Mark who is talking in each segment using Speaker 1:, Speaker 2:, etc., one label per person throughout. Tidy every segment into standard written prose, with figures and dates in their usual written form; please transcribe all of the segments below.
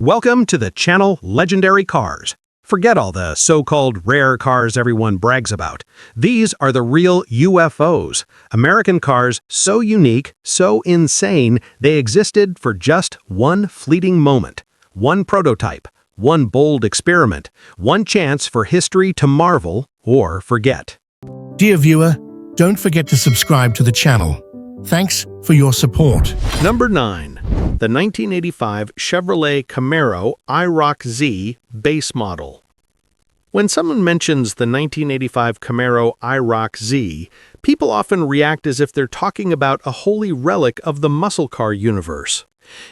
Speaker 1: Welcome to the channel Legendary Cars. Forget all the so-called rare cars everyone brags about. These are the real UFOs, American cars so unique, so insane, they existed for just one fleeting moment, one prototype, one bold experiment, one chance for history to marvel or forget.
Speaker 2: Dear viewer, don't forget to subscribe to the channel. Thanks for your support.
Speaker 1: Number 9. The 1985 Chevrolet Camaro IROC-Z base model. When someone mentions the 1985 Camaro IROC-Z, people often react as if they're talking about a holy relic of the muscle car universe.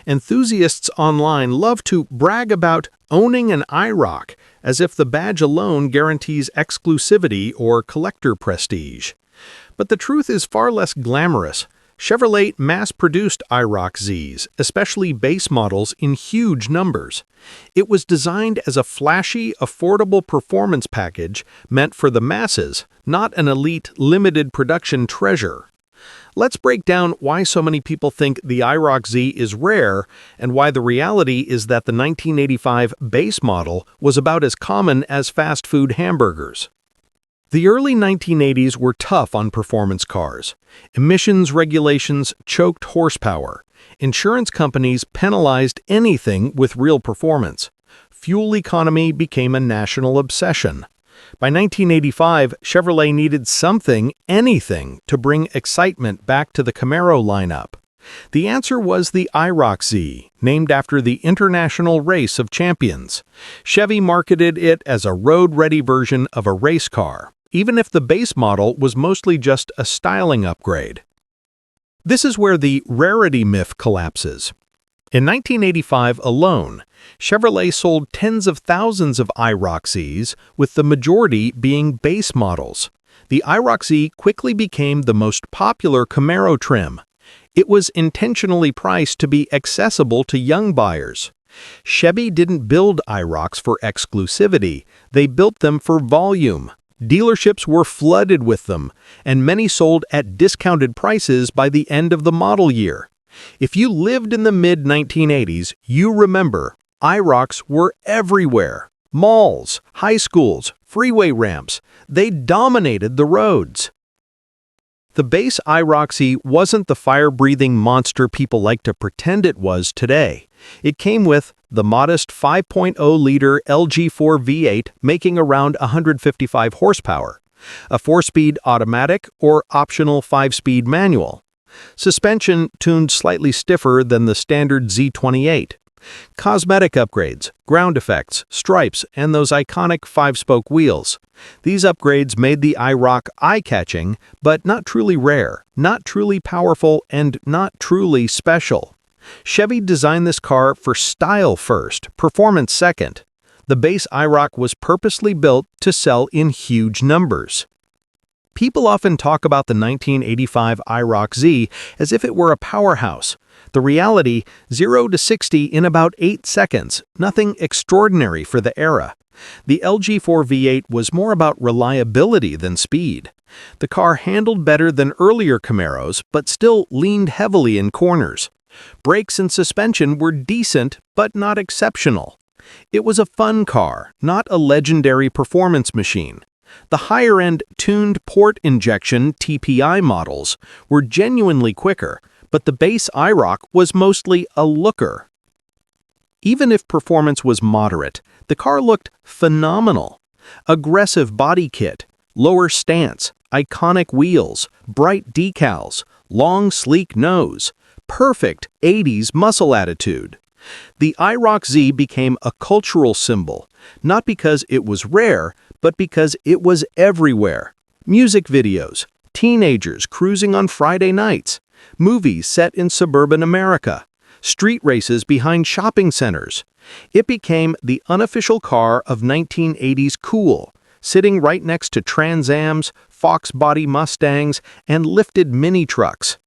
Speaker 1: Enthusiasts online love to brag about owning an IROC, as if the badge alone guarantees exclusivity or collector prestige. But the truth is far less glamorous. Chevrolet mass-produced IROC-Zs, especially base models, in huge numbers. It was designed as a flashy, affordable performance package meant for the masses, not an elite, limited production treasure. Let's break down why so many people think the IROC-Z is rare and why the reality is that the 1985 base model was about as common as fast food hamburgers. The early 1980s were tough on performance cars. Emissions regulations choked horsepower. Insurance companies penalized anything with real performance. Fuel economy became a national obsession. By 1985, Chevrolet needed something, anything, to bring excitement back to the Camaro lineup. The answer was the IROC-Z, named after the International Race of Champions. Chevy marketed it as a road-ready version of a race car, even if the base model was mostly just a styling upgrade. This is where the rarity myth collapses. In 1985 alone, Chevrolet sold tens of thousands of IROC-Zs, with the majority being base models. The IROC-Z quickly became the most popular Camaro trim. It was intentionally priced to be accessible to young buyers. Chevy didn't build IROCs for exclusivity, they built them for volume. Dealerships were flooded with them, and many sold at discounted prices by the end of the model year. If you lived in the mid-1980s, you remember IROCs were everywhere. Malls, high schools, freeway ramps, they dominated the roads. The base IROC-Z wasn't the fire-breathing monster people like to pretend it was today. It came with the modest 5.0-liter LG4 V8 making around 155 horsepower, a 4-speed automatic or optional 5-speed manual, suspension tuned slightly stiffer than the standard Z28, cosmetic upgrades, ground effects, stripes, and those iconic 5-spoke wheels. These upgrades made the IROC eye-catching, but not truly rare, not truly powerful, and not truly special. Chevy designed this car for style first, performance second. The base IROC was purposely built to sell in huge numbers. People often talk about the 1985 IROC-Z as if it were a powerhouse. The reality, 0 to 60 in about 8 seconds, nothing extraordinary for the era. The LG4 V8 was more about reliability than speed. The car handled better than earlier Camaros, but still leaned heavily in corners. Brakes and suspension were decent, but not exceptional. It was a fun car, not a legendary performance machine. The higher-end tuned port injection TPI models were genuinely quicker, but the base IROC was mostly a looker. Even if performance was moderate, the car looked phenomenal. Aggressive body kit, lower stance, iconic wheels, bright decals, long sleek nose, perfect 80s muscle attitude. The IROC-Z became a cultural symbol, not because it was rare, but because it was everywhere. Music videos, teenagers cruising on Friday nights, movies set in suburban America, street races behind shopping centers. It became the unofficial car of 1980s cool, sitting right next to Trans Ams, Fox body Mustangs, and lifted mini trucks.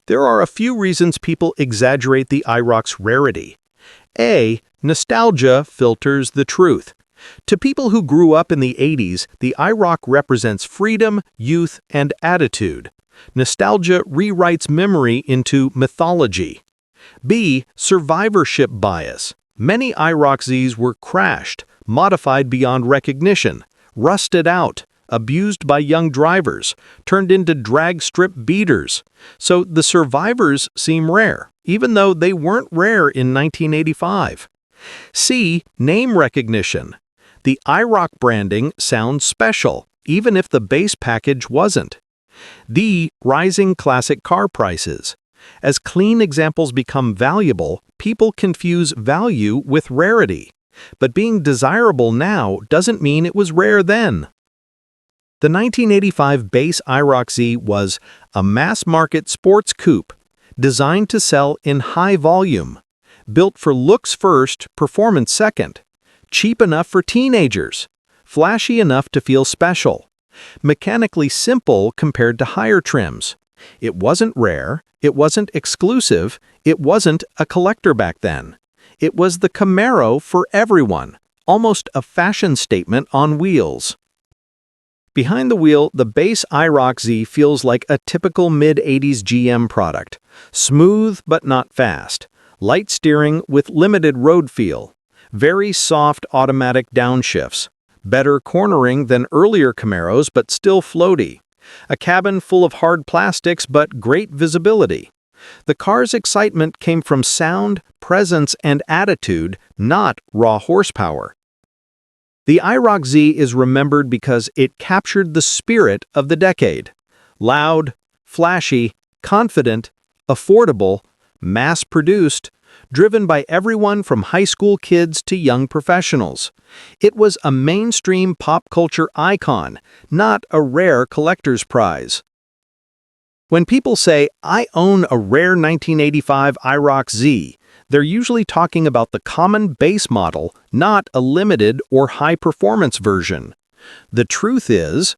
Speaker 1: There are a few reasons people exaggerate the IROC's rarity. A. Nostalgia filters the truth. To people who grew up in the 80s, the IROC represents freedom, youth, and attitude. Nostalgia rewrites memory into mythology. B. Survivorship bias. Many IROC-Zs were crashed, modified beyond recognition, rusted out, abused by young drivers, turned into drag strip beaters. So the survivors seem rare, even though they weren't rare in 1985. C. Name recognition. The IROC branding sounds special, even if the base package wasn't. D. Rising classic car prices. As clean examples become valuable, people confuse value with rarity. But being desirable now doesn't mean it was rare then. The 1985 base IROC-Z was a mass-market sports coupe, designed to sell in high volume, built for looks first, performance second, cheap enough for teenagers, flashy enough to feel special, mechanically simple compared to higher trims. It wasn't rare, it wasn't exclusive, it wasn't a collector back then. It was the Camaro for everyone, almost a fashion statement on wheels. Behind the wheel, the base IROC-Z feels like a typical mid-80s GM product. Smooth but not fast. Light steering with limited road feel. Very soft automatic downshifts. Better cornering than earlier Camaros but still floaty. A cabin full of hard plastics but great visibility. The car's excitement came from sound, presence, and attitude, not raw horsepower. The IROC-Z is remembered because it captured the spirit of the decade. Loud, flashy, confident, affordable, mass-produced, driven by everyone from high school kids to young professionals. It was a mainstream pop culture icon, not a rare collector's prize. When people say, "I own a rare 1985 IROC-Z," they're usually talking about the common base model, not a limited or high-performance version. The truth is,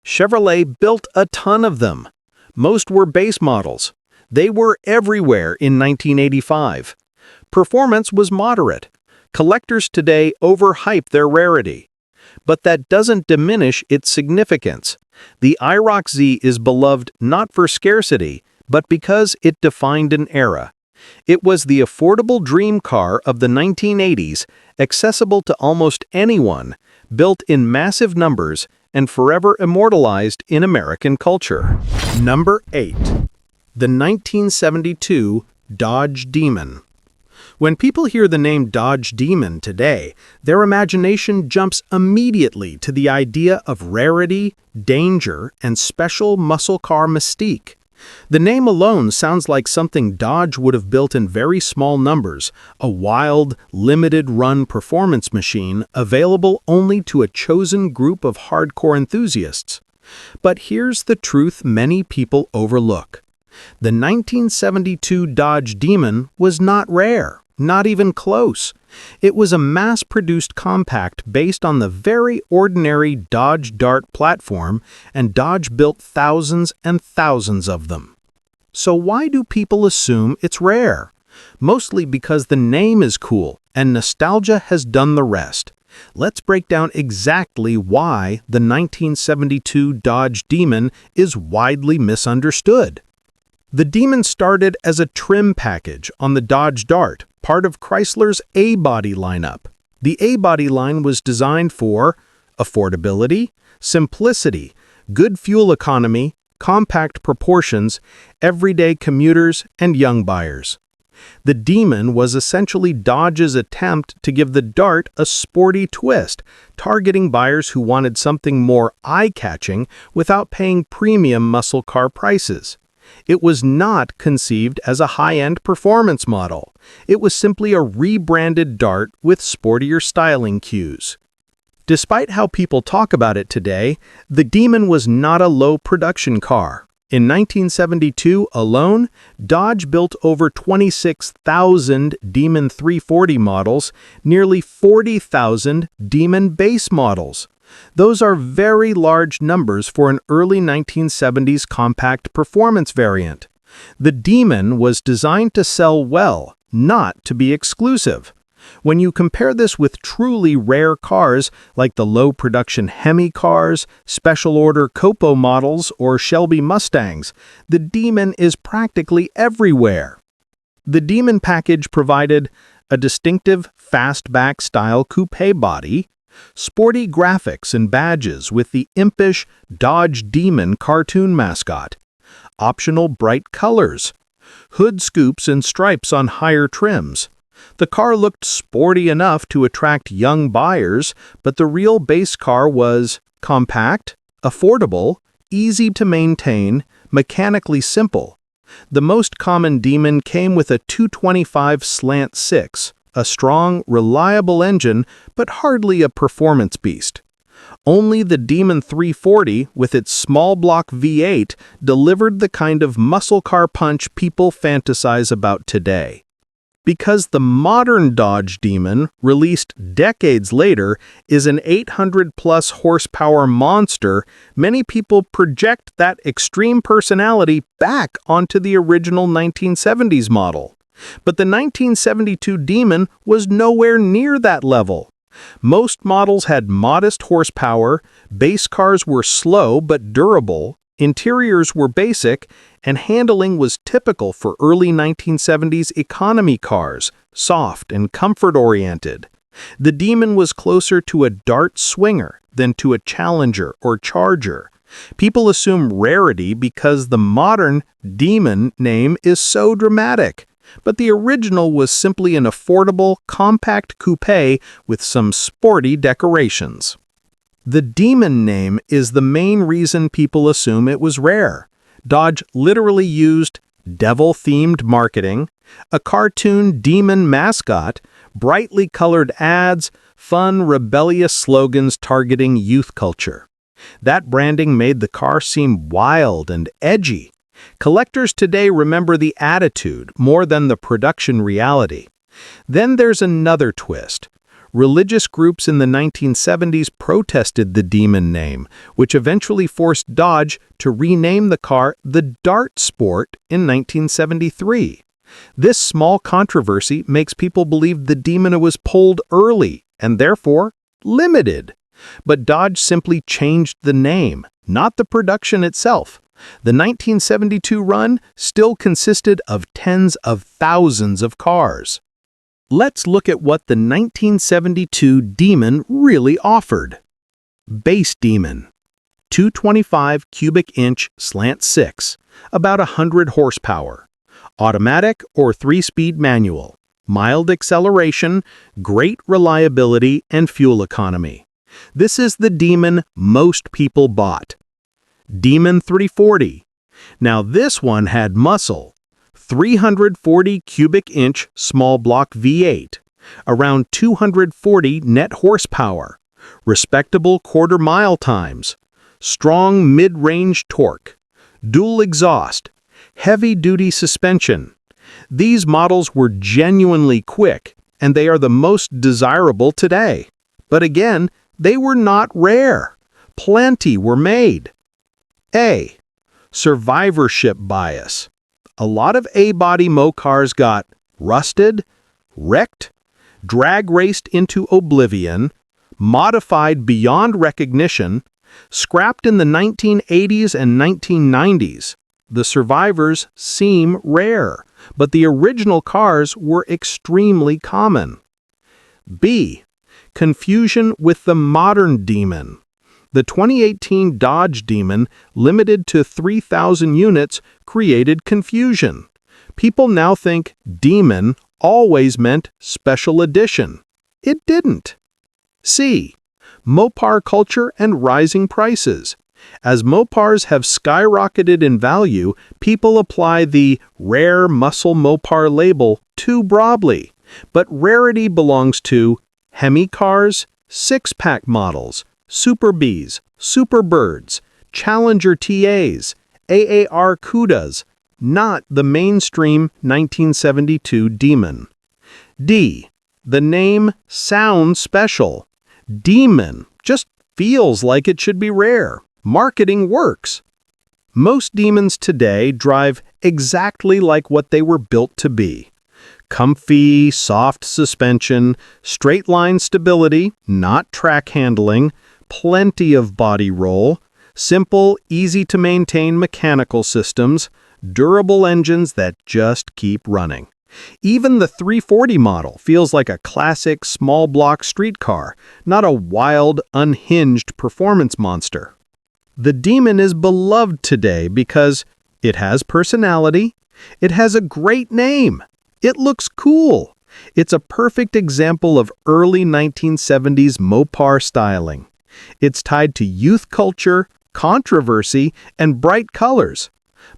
Speaker 1: Chevrolet built a ton of them. Most were base models. They were everywhere in 1985. Performance was moderate. Collectors today overhype their rarity. But that doesn't diminish its significance. The IROC-Z is beloved not for scarcity, but because it defined an era. It was the affordable dream car of the 1980s, accessible to almost anyone, built in massive numbers, and forever immortalized in American culture. Number 8. The 1972 Dodge Demon. When people hear the name Dodge Demon today, their imagination jumps immediately to the idea of rarity, danger, and special muscle car mystique. The name alone sounds like something Dodge would have built in very small numbers, a wild, limited-run performance machine available only to a chosen group of hardcore enthusiasts. But here's the truth many people overlook. The 1972 Dodge Demon was not rare, not even close. It was a mass-produced compact based on the very ordinary Dodge Dart platform, and Dodge built thousands and thousands of them. So why do people assume it's rare? Mostly because the name is cool, and nostalgia has done the rest. Let's break down exactly why the 1972 Dodge Demon is widely misunderstood. The Demon started as a trim package on the Dodge Dart, part of Chrysler's A-body lineup. The A-body line was designed for affordability, simplicity, good fuel economy, compact proportions, everyday commuters, and young buyers. The Demon was essentially Dodge's attempt to give the Dart a sporty twist, targeting buyers who wanted something more eye-catching without paying premium muscle car prices. It was not conceived as a high-end performance model. It was simply a rebranded Dart with sportier styling cues. Despite how people talk about it today, the Demon was not a low-production car. In 1972 alone, Dodge built over 26,000 Demon 340 models, nearly 40,000 Demon base models. Those are very large numbers for an early 1970s compact performance variant. The Demon was designed to sell well, not to be exclusive. When you compare this with truly rare cars like the low-production Hemi cars, special-order Coupe models, or Shelby Mustangs, the Demon is practically everywhere. The Demon package provided a distinctive fastback-style coupe body, sporty graphics and badges with the impish Dodge Demon cartoon mascot, optional bright colors, hood scoops and stripes on higher trims. The car looked sporty enough to attract young buyers, but the real base car was compact, affordable, easy to maintain, mechanically simple. The most common Demon came with a 225/6, a strong, reliable engine, but hardly a performance beast. Only the Demon 340, with its small block V8, delivered the kind of muscle car punch people fantasize about today. Because the modern Dodge Demon, released decades later, is an 800-plus horsepower monster, many people project that extreme personality back onto the original 1970s model. But the 1972 Demon was nowhere near that level. Most models had modest horsepower, base cars were slow but durable, interiors were basic, and handling was typical for early 1970s economy cars, soft and comfort-oriented. The Demon was closer to a Dart Swinger than to a Challenger or Charger. People assume rarity because the modern Demon name is so dramatic. But the original was simply an affordable, compact coupe with some sporty decorations. The Demon name is the main reason people assume it was rare. Dodge literally used devil-themed marketing, a cartoon demon mascot, brightly colored ads, fun, rebellious slogans targeting youth culture. That branding made the car seem wild and edgy. Collectors today remember the attitude more than the production reality. Then there's another twist. Religious groups in the 1970s protested the Demon name, which eventually forced Dodge to rename the car the Dart Sport in 1973. This small controversy makes people believe the Demon was pulled early and therefore limited. But Dodge simply changed the name, not the production itself. The 1972 run still consisted of tens of thousands of cars. Let's look at what the 1972 Demon really offered. Base Demon, 225 cubic inch slant 6, about 100 horsepower. Automatic or 3-speed manual, mild acceleration, great reliability, and fuel economy. This is the Demon most people bought. Demon 340. Now this one had muscle. 340 cubic inch small block V8, around 240 net horsepower, respectable quarter-mile times, strong mid-range torque, dual exhaust, heavy-duty suspension. These models were genuinely quick, and they are the most desirable today. But again, they were not rare. Plenty were made. A. Survivorship bias. A lot of A-body cars got rusted, wrecked, drag-raced into oblivion, modified beyond recognition, scrapped in the 1980s and 1990s. The survivors seem rare, but the original cars were extremely common. B. Confusion with the modern Demon. The 2018 Dodge Demon, limited to 3,000 units, created confusion. People now think Demon always meant special edition. It didn't. C. Mopar culture and rising prices. As Mopars have skyrocketed in value, people apply the rare muscle Mopar label too broadly. But rarity belongs to Hemi cars, six-pack models, Super Bs, Super Birds, Challenger TAs, AAR Cudas, not the mainstream 1972 Demon. D. The name sounds special. Demon just feels like it should be rare. Marketing works. Most Demons today drive exactly like what they were built to be. Comfy, soft suspension, straight-line stability, not track handling, plenty of body roll, simple, easy-to-maintain mechanical systems, durable engines that just keep running. Even the 340 model feels like a classic small-block street car, not a wild, unhinged performance monster. The Demon is beloved today because it has personality, it has a great name, it looks cool. It's a perfect example of early 1970s Mopar styling. It's tied to youth culture, controversy, and bright colors.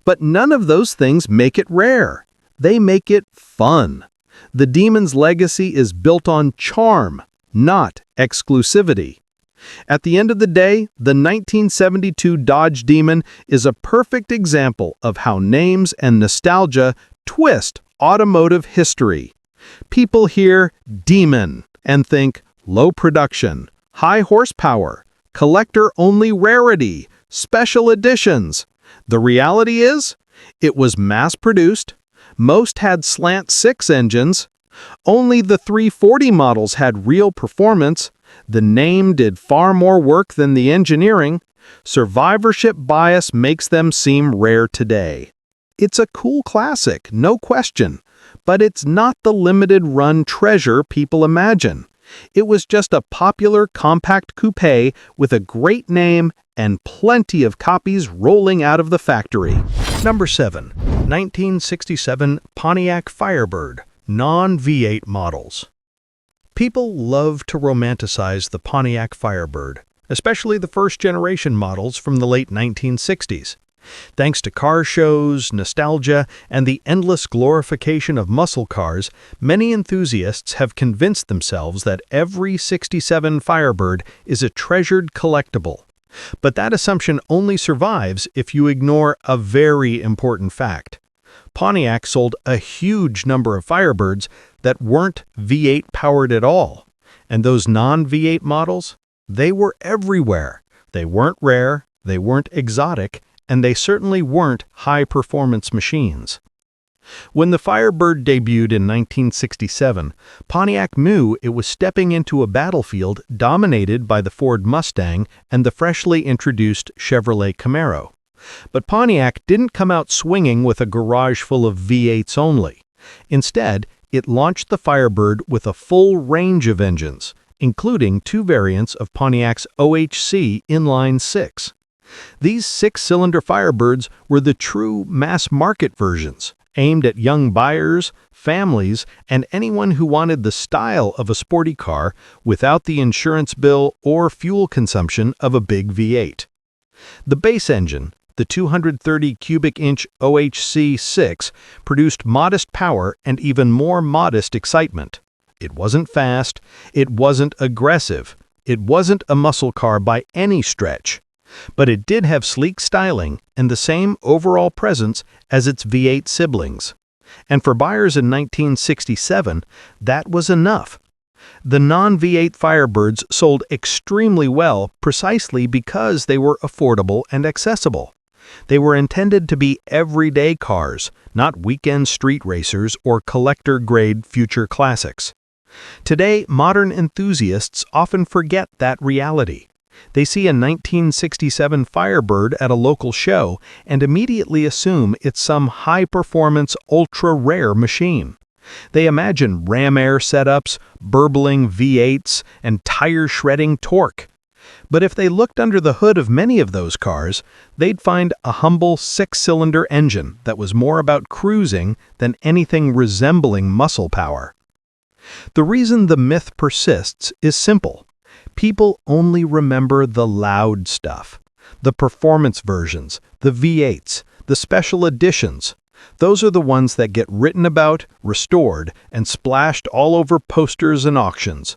Speaker 1: But none of those things make it rare. They make it fun. The Demon's legacy is built on charm, not exclusivity. At the end of the day, the 1972 Dodge Demon is a perfect example of how names and nostalgia twist automotive history. People hear Demon and think low production, high horsepower, collector-only rarity, special editions. The reality is, it was mass-produced, most had slant 6 engines, only the 340 models had real performance, the name did far more work than the engineering, survivorship bias makes them seem rare today. It's a cool classic, no question, but it's not the limited-run treasure people imagine. It was just a popular compact coupe with a great name and plenty of copies rolling out of the factory. Number 7. 1967 Pontiac Firebird, non-V8 models. People love to romanticize the Pontiac Firebird, especially the first-generation models from the late 1960s. Thanks to car shows, nostalgia, and the endless glorification of muscle cars, many enthusiasts have convinced themselves that every 67 Firebird is a treasured collectible. But that assumption only survives if you ignore a very important fact. Pontiac sold a huge number of Firebirds that weren't V8 powered at all. And those non-V8 models? They were everywhere. They weren't rare, they weren't exotic, and they certainly weren't high-performance machines. When the Firebird debuted in 1967, Pontiac knew it was stepping into a battlefield dominated by the Ford Mustang and the freshly introduced Chevrolet Camaro. But Pontiac didn't come out swinging with a garage full of V8s only. Instead, it launched the Firebird with a full range of engines, including 2 variants of Pontiac's OHC inline 6. These 6-cylinder Firebirds were the true mass-market versions, aimed at young buyers, families, and anyone who wanted the style of a sporty car without the insurance bill or fuel consumption of a big V8. The base engine, the 230 cubic inch OHC-6, produced modest power and even more modest excitement. It wasn't fast, it wasn't aggressive, it wasn't a muscle car by any stretch. But it did have sleek styling and the same overall presence as its V8 siblings. And for buyers in 1967, that was enough. The non-V8 Firebirds sold extremely well precisely because they were affordable and accessible. They were intended to be everyday cars, not weekend street racers or collector-grade future classics. Today, modern enthusiasts often forget that reality. They see a 1967 Firebird at a local show and immediately assume it's some high-performance, ultra-rare machine. They imagine ram air setups, burbling V8s, and tire-shredding torque. But if they looked under the hood of many of those cars, they'd find a humble 6-cylinder engine that was more about cruising than anything resembling muscle power. The reason the myth persists is simple. People only remember the loud stuff, the performance versions, the V8s, the special editions. Those are the ones that get written about, restored, and splashed all over posters and auctions.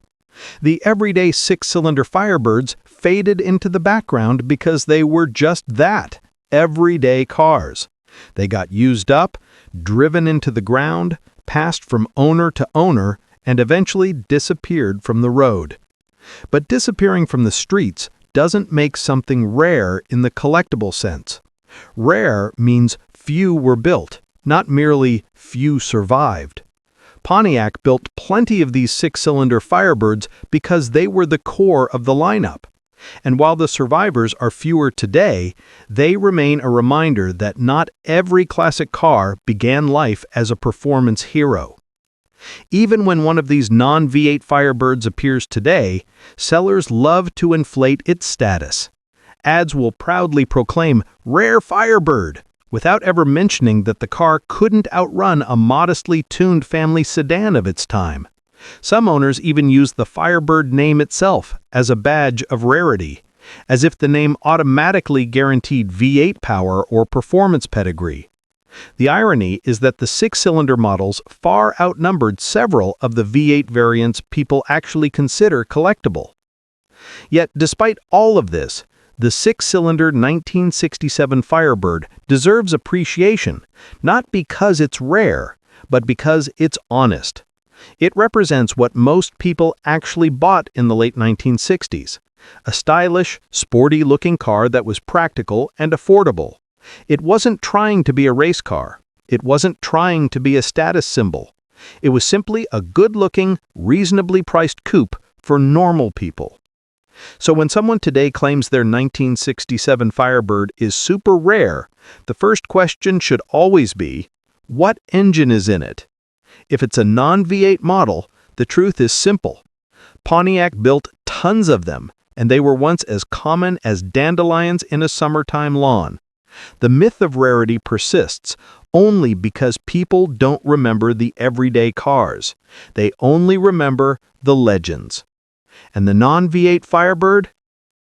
Speaker 1: The everyday 6-cylinder Firebirds faded into the background because they were just that, everyday cars. They got used up, driven into the ground, passed from owner to owner, and eventually disappeared from the road. But disappearing from the streets doesn't make something rare in the collectible sense. Rare means few were built, not merely few survived. Pontiac built plenty of these 6-cylinder Firebirds because they were the core of the lineup. And while the survivors are fewer today, they remain a reminder that not every classic car began life as a performance hero. Even when one of these non-V8 Firebirds appears today, sellers love to inflate its status. Ads will proudly proclaim "Rare Firebird," without ever mentioning that the car couldn't outrun a modestly tuned family sedan of its time. Some owners even use the Firebird name itself as a badge of rarity, as if the name automatically guaranteed V8 power or performance pedigree. The irony is that the six-cylinder models far outnumbered several of the V8 variants people actually consider collectible. Yet, despite all of this, the six-cylinder 1967 Firebird deserves appreciation, not because it's rare, but because it's honest. It represents what most people actually bought in the late 1960s, a stylish, sporty-looking car that was practical and affordable. It wasn't trying to be a race car. It wasn't trying to be a status symbol. It was simply a good-looking, reasonably priced coupe for normal people. So when someone today claims their 1967 Firebird is super rare, the first question should always be, what engine is in it? If it's a non-V8 model, the truth is simple. Pontiac built tons of them, and they were once as common as dandelions in a summertime lawn. The myth of rarity persists only because people don't remember the everyday cars. They only remember the legends. And the non-V8 Firebird?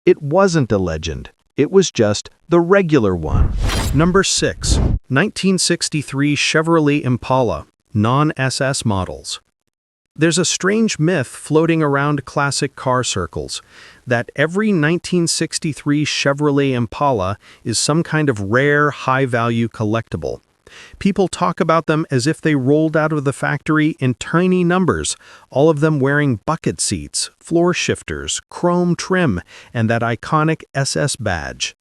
Speaker 1: It wasn't a legend. It was just the regular one. Number 6. 1963 Chevrolet Impala, non-SS models. There's a strange myth floating around classic car circles that every 1963 Chevrolet Impala is some kind of rare, high-value collectible. People talk about them as if they rolled out of the factory in tiny numbers, all of them wearing bucket seats, floor shifters, chrome trim, and that iconic SS badge.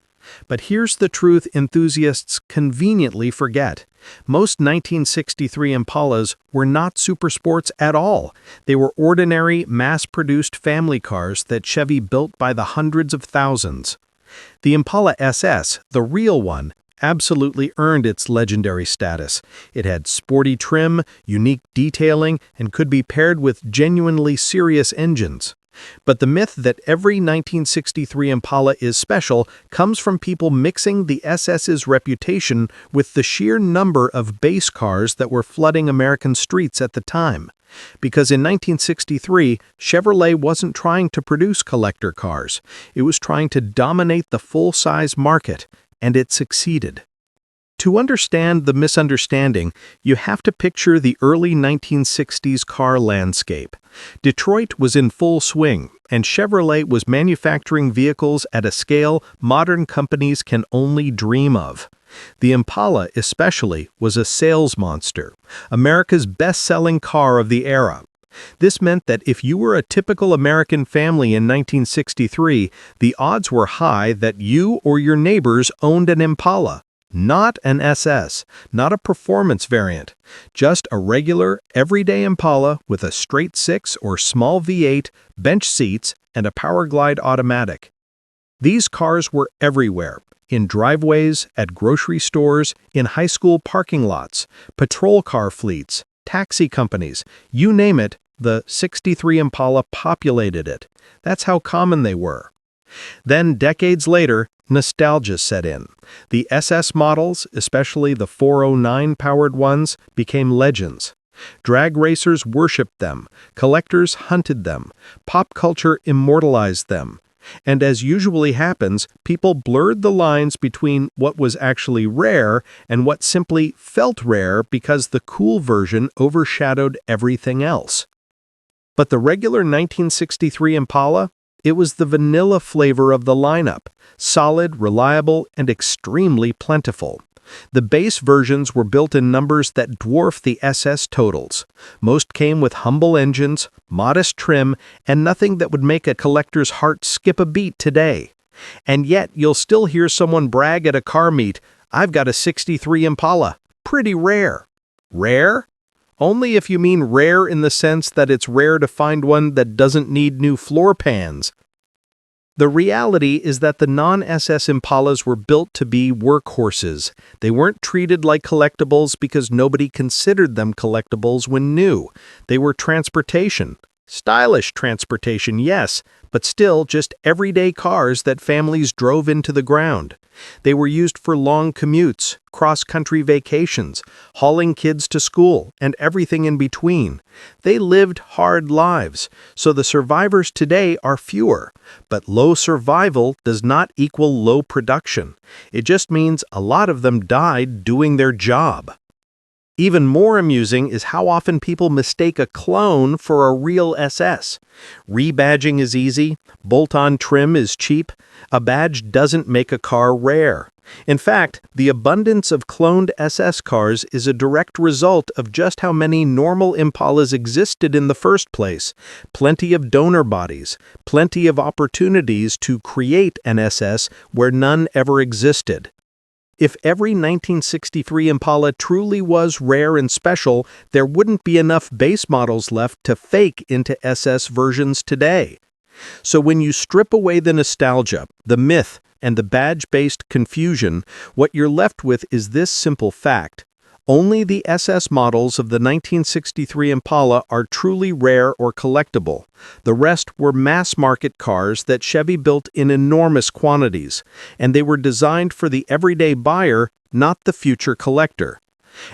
Speaker 1: But here's the truth enthusiasts conveniently forget. Most 1963 Impalas were not supersports at all. They were ordinary, mass-produced family cars that Chevy built by the hundreds of thousands. The Impala SS, the real one, absolutely earned its legendary status. It had sporty trim, unique detailing, and could be paired with genuinely serious engines. But the myth that every 1963 Impala is special comes from people mixing the SS's reputation with the sheer number of base cars that were flooding American streets at the time. Because in 1963, Chevrolet wasn't trying to produce collector cars. It was trying to dominate the full-size market, and it succeeded. To understand the misunderstanding, you have to picture the early 1960s car landscape. Detroit was in full swing, and Chevrolet was manufacturing vehicles at a scale modern companies can only dream of. The Impala, especially, was a sales monster, America's best-selling car of the era. This meant that if you were a typical American family in 1963, the odds were high that you or your neighbors owned an Impala. Not an SS, not a performance variant, just a regular, everyday Impala with a straight 6 or small V8, bench seats, and a Power Glide automatic. These cars were everywhere, in driveways, at grocery stores, in high school parking lots, patrol car fleets, taxi companies, you name it, the 63 Impala populated it. That's how common they were. Then, decades later, nostalgia set in. The SS models, especially the 409-powered ones, became legends. Drag racers worshipped them, collectors hunted them, pop culture immortalized them. And as usually happens, people blurred the lines between what was actually rare and what simply felt rare because the cool version overshadowed everything else. But the regular 1963 Impala? It was the vanilla flavor of the lineup, solid, reliable, and extremely plentiful. The base versions were built in numbers that dwarf the SS totals. Most came with humble engines, modest trim, and nothing that would make a collector's heart skip a beat today. And yet, you'll still hear someone brag at a car meet, "I've got a 63 Impala. Pretty rare." Rare? Only if you mean rare in the sense that it's rare to find one that doesn't need new floor pans. The reality is that the non-SS Impalas were built to be workhorses. They weren't treated like collectibles because nobody considered them collectibles when new. They were transportation. Stylish transportation, yes, but still just everyday cars that families drove into the ground. They were used for long commutes, cross-country vacations, hauling kids to school, and everything in between. They lived hard lives, so the survivors today are fewer. But low survival does not equal low production. It just means a lot of them died doing their job. Even more amusing is how often people mistake a clone for a real SS. Rebadging is easy, bolt-on trim is cheap, a badge doesn't make a car rare. In fact, the abundance of cloned SS cars is a direct result of just how many normal Impalas existed in the first place. Plenty of donor bodies, plenty of opportunities to create an SS where none ever existed. If every 1963 Impala truly was rare and special, there wouldn't be enough base models left to fake into SS versions today. So when you strip away the nostalgia, the myth, and the badge-based confusion, what you're left with is this simple fact. Only the SS models of the 1963 Impala are truly rare or collectible. The rest were mass-market cars that Chevy built in enormous quantities, and they were designed for the everyday buyer, not the future collector.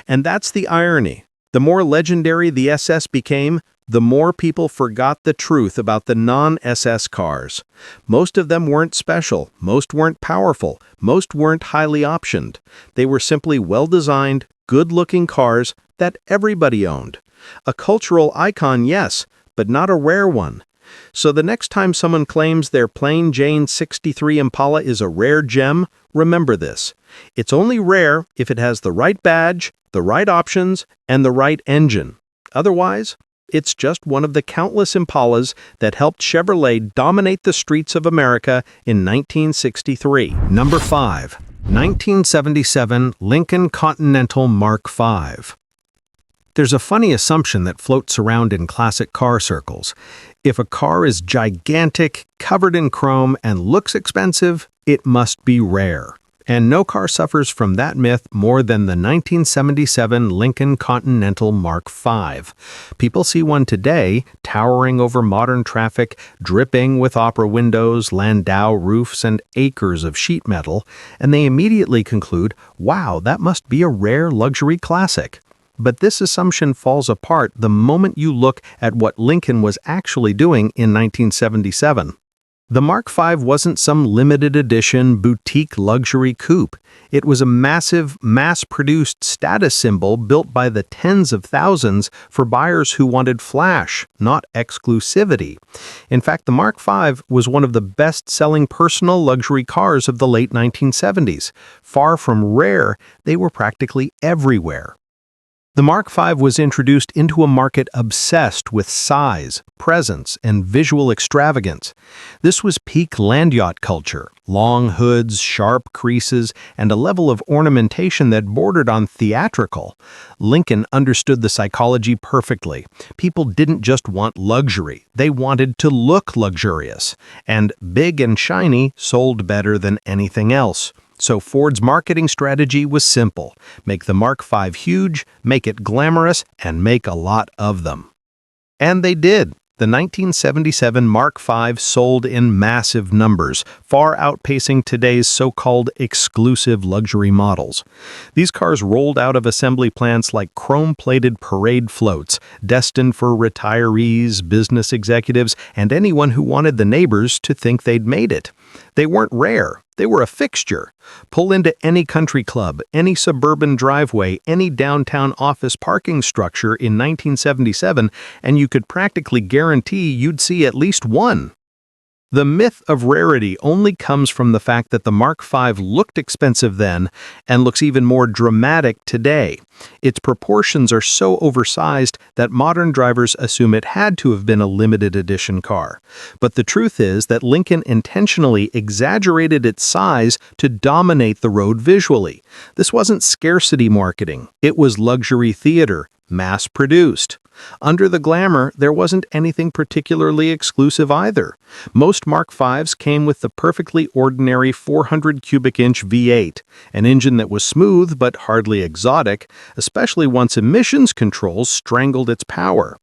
Speaker 1: And that's the irony. The more legendary the SS became, the more people forgot the truth about the non-SS cars. Most of them weren't special, most weren't powerful, most weren't highly optioned. They were simply well-designed, good-looking cars that everybody owned. A cultural icon, yes, but not a rare one. So the next time someone claims their plain Jane 63 Impala is a rare gem, remember this. It's only rare if it has the right badge, the right options, and the right engine. Otherwise, it's just one of the countless Impalas that helped Chevrolet dominate the streets of America in 1963. Number 5. 1977 Lincoln Continental Mark V. There's a funny assumption that floats around in classic car circles. If a car is gigantic, covered in chrome, and looks expensive, it must be rare. And no car suffers from that myth more than the 1977 Lincoln Continental Mark V. People see one today, towering over modern traffic, dripping with opera windows, landau roofs, and acres of sheet metal, and they immediately conclude, wow, that must be a rare luxury classic. But this assumption falls apart the moment you look at what Lincoln was actually doing in 1977. The Mark V wasn't some limited edition boutique luxury coupe. It was a massive, mass-produced status symbol built by the tens of thousands for buyers who wanted flash, not exclusivity. In fact, the Mark V was one of the best-selling personal luxury cars of the late 1970s. Far from rare, they were practically everywhere. The Mark V was introduced into a market obsessed with size, presence, and visual extravagance. This was peak land yacht culture, long hoods, sharp creases, and a level of ornamentation that bordered on theatrical. Lincoln understood the psychology perfectly. People didn't just want luxury, they wanted to look luxurious. And big and shiny sold better than anything else. So Ford's marketing strategy was simple. Make the Mark V huge, make it glamorous, and make a lot of them. And they did. The 1977 Mark V sold in massive numbers, far outpacing today's so-called exclusive luxury models. These cars rolled out of assembly plants like chrome-plated parade floats, destined for retirees, business executives, and anyone who wanted the neighbors to think they'd made it. They weren't rare. They were a fixture. Pull into any country club, any suburban driveway, any downtown office parking structure in 1977, and you could practically guarantee you'd see at least one. The myth of rarity only comes from the fact that the Mark V looked expensive then and looks even more dramatic today. Its proportions are so oversized that modern drivers assume it had to have been a limited edition car. But the truth is that Lincoln intentionally exaggerated its size to dominate the road visually. This wasn't scarcity marketing. It was luxury theater, mass-produced. Under the glamour, there wasn't anything particularly exclusive either. Most Mark V's came with the perfectly ordinary 400 cubic inch V8, an engine that was smooth but hardly exotic, especially once emissions controls strangled its power.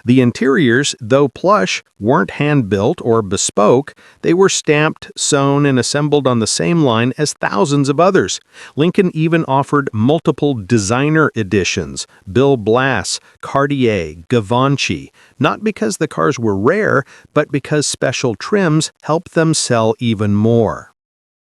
Speaker 1: The interiors, though plush, weren't hand-built or bespoke. They were stamped, sewn, and assembled on the same line as thousands of others. Lincoln even offered multiple designer editions, Bill Blass, Cartier, Givenchy, not because the cars were rare, but because special trims helped them sell even more.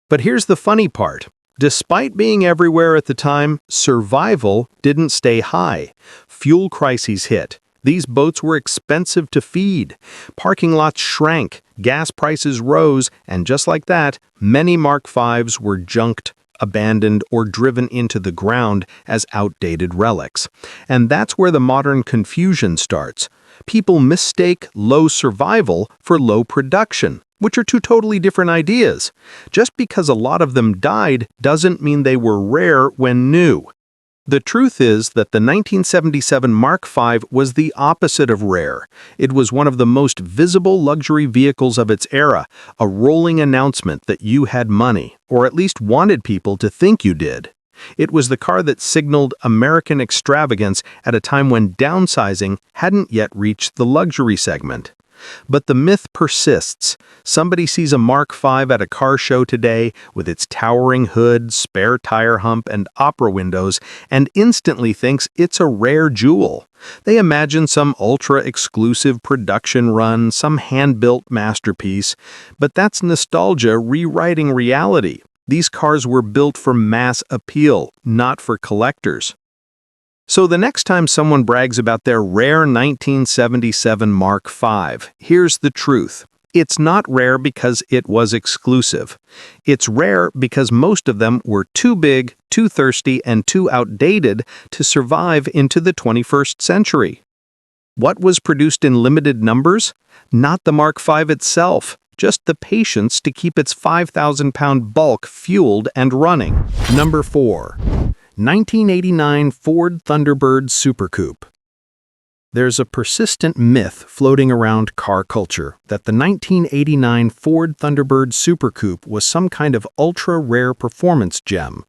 Speaker 1: But here's the funny part. Despite being everywhere at the time, survival didn't stay high. Fuel crises hit. These boats were expensive to feed. Parking lots shrank, gas prices rose, and just like that, many Mark V's were junked, abandoned, or driven into the ground as outdated relics. And that's where the modern confusion starts. People mistake low survival for low production, which are two totally different ideas. Just because a lot of them died doesn't mean they were rare when new. The truth is that the 1977 Mark V was the opposite of rare. It was one of the most visible luxury vehicles of its era, a rolling announcement that you had money, or at least wanted people to think you did. It was the car that signaled American extravagance at a time when downsizing hadn't yet reached the luxury segment. But the myth persists. Somebody sees a Mark V at a car show today with its towering hood, spare tire hump, and opera windows and instantly thinks it's a rare jewel. They imagine some ultra-exclusive production run, some hand-built masterpiece. But that's nostalgia rewriting reality. These cars were built for mass appeal, not for collectors. So the next time someone brags about their rare 1977 Mark V, here's the truth. It's not rare because it was exclusive. It's rare because most of them were too big, too thirsty, and too outdated to survive into the 21st century. What was produced in limited numbers? Not the Mark V itself, just the patience to keep its 5,000-pound bulk fueled and running. Number 4. 1989 Ford Thunderbird Super Coupe. There's a persistent myth floating around car culture that the 1989 Ford Thunderbird Super Coupe was some kind of ultra-rare performance gem.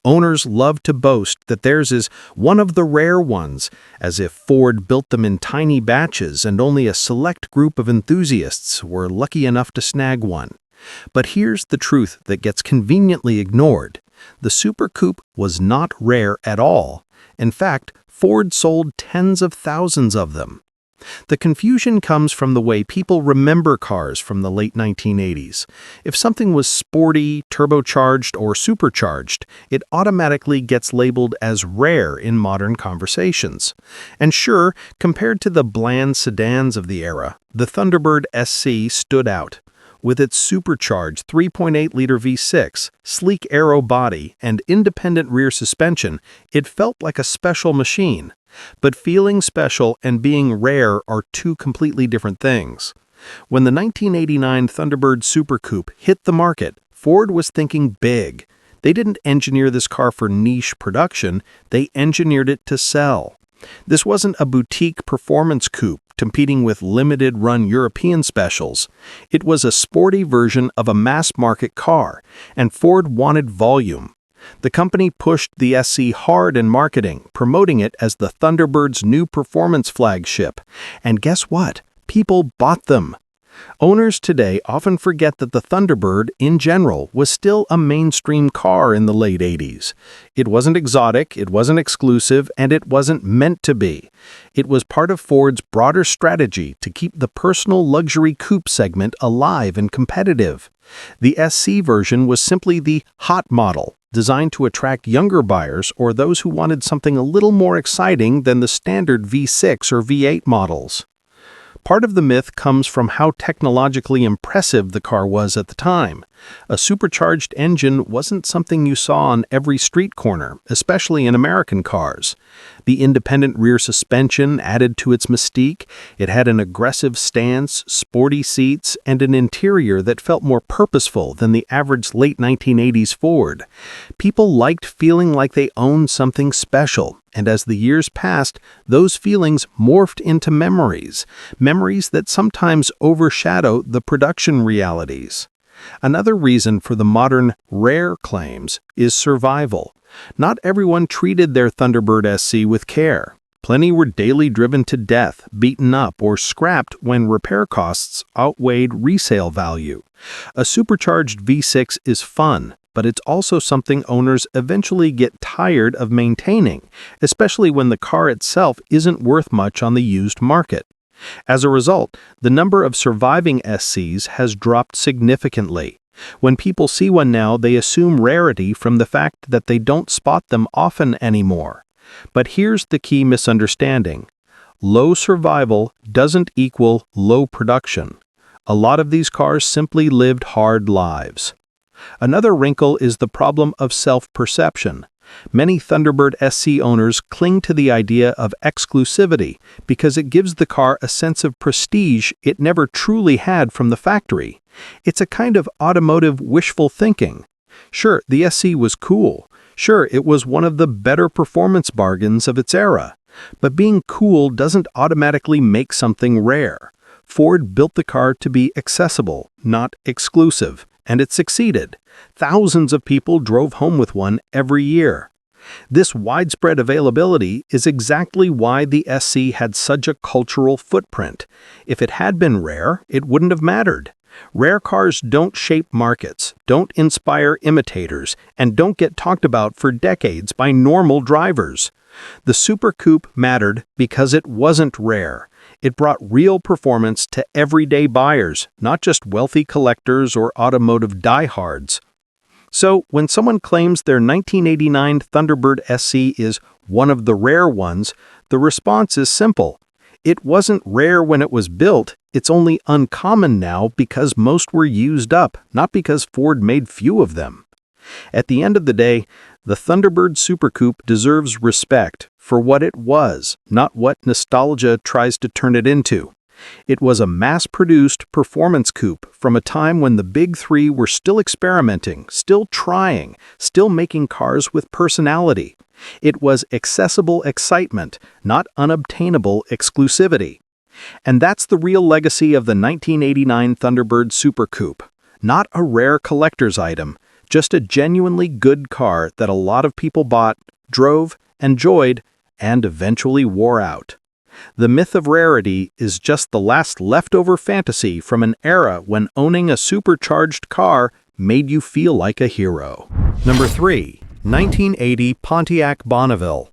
Speaker 1: Owners love to boast that theirs is one of the rare ones, as if Ford built them in tiny batches and only a select group of enthusiasts were lucky enough to snag one. But here's the truth that gets conveniently ignored. The Super Coupe was not rare at all. In fact, Ford sold tens of thousands of them. The confusion comes from the way people remember cars from the late 1980s. If something was sporty, turbocharged, or supercharged, it automatically gets labeled as rare in modern conversations. And sure, compared to the bland sedans of the era, the Thunderbird SC stood out. With its supercharged 3.8-liter V6, sleek aero body, and independent rear suspension, it felt like a special machine. But feeling special and being rare are two completely different things. When the 1989 Thunderbird Super Coupe hit the market, Ford was thinking big. They didn't engineer this car for niche production, they engineered it to sell. This wasn't a boutique performance coupe competing with limited-run European specials. It was a sporty version of a mass-market car, and Ford wanted volume. The company pushed the SC hard in marketing, promoting it as the Thunderbird's new performance flagship. And guess what? People bought them. Owners today often forget that the Thunderbird, in general, was still a mainstream car in the late 80s. It wasn't exotic, it wasn't exclusive, and it wasn't meant to be. It was part of Ford's broader strategy to keep the personal luxury coupe segment alive and competitive. The SC version was simply the hot model, designed to attract younger buyers or those who wanted something a little more exciting than the standard V6 or V8 models. Part of the myth comes from how technologically impressive the car was at the time. A supercharged engine wasn't something you saw on every street corner, especially in American cars. The independent rear suspension added to its mystique. It had an aggressive stance, sporty seats, and an interior that felt more purposeful than the average late 1980s Ford. People liked feeling like they owned something special, And as the years passed, those feelings morphed into memories, memories that sometimes overshadow the production realities. Another reason for the modern rare claims is survival. Not everyone treated their Thunderbird SC with care. Plenty were daily driven to death, beaten up, or scrapped when repair costs outweighed resale value. A supercharged V6 is fun, but it's also something owners eventually get tired of maintaining, especially when the car itself isn't worth much on the used market. As a result, the number of surviving SCs has dropped significantly. When people see one now, they assume rarity from the fact that they don't spot them often anymore. But here's the key misunderstanding. Low survival doesn't equal low production. A lot of these cars simply lived hard lives. Another wrinkle is the problem of self-perception. Many Thunderbird SC owners cling to the idea of exclusivity because it gives the car a sense of prestige it never truly had from the factory. It's a kind of automotive wishful thinking. Sure, the SC was cool. Sure, it was one of the better performance bargains of its era. But being cool doesn't automatically make something rare. Ford built the car to be accessible, not exclusive, and it succeeded. Thousands of people drove home with one every year. This widespread availability is exactly why the SC had such a cultural footprint. If it had been rare, it wouldn't have mattered. Rare cars don't shape markets, don't inspire imitators, and don't get talked about for decades by normal drivers. The Super Coupe mattered because it wasn't rare. It brought real performance to everyday buyers, not just wealthy collectors or automotive diehards. So, when someone claims their 1989 Thunderbird SC is one of the rare ones, the response is simple. It wasn't rare when it was built, it's only uncommon now because most were used up, not because Ford made few of them. At the end of the day, the Thunderbird Super Coupe deserves respect for what it was, not what nostalgia tries to turn it into. It was a mass-produced performance coupe from a time when the big three were still experimenting, still trying, still making cars with personality. It was accessible excitement, not unobtainable exclusivity. And that's the real legacy of the 1989 Thunderbird Super Coupe. Not a rare collector's item, just a genuinely good car that a lot of people bought, drove, enjoyed, and eventually wore out. The myth of rarity is just the last leftover fantasy from an era when owning a supercharged car made you feel like a hero. Number 3. 1980 Pontiac Bonneville.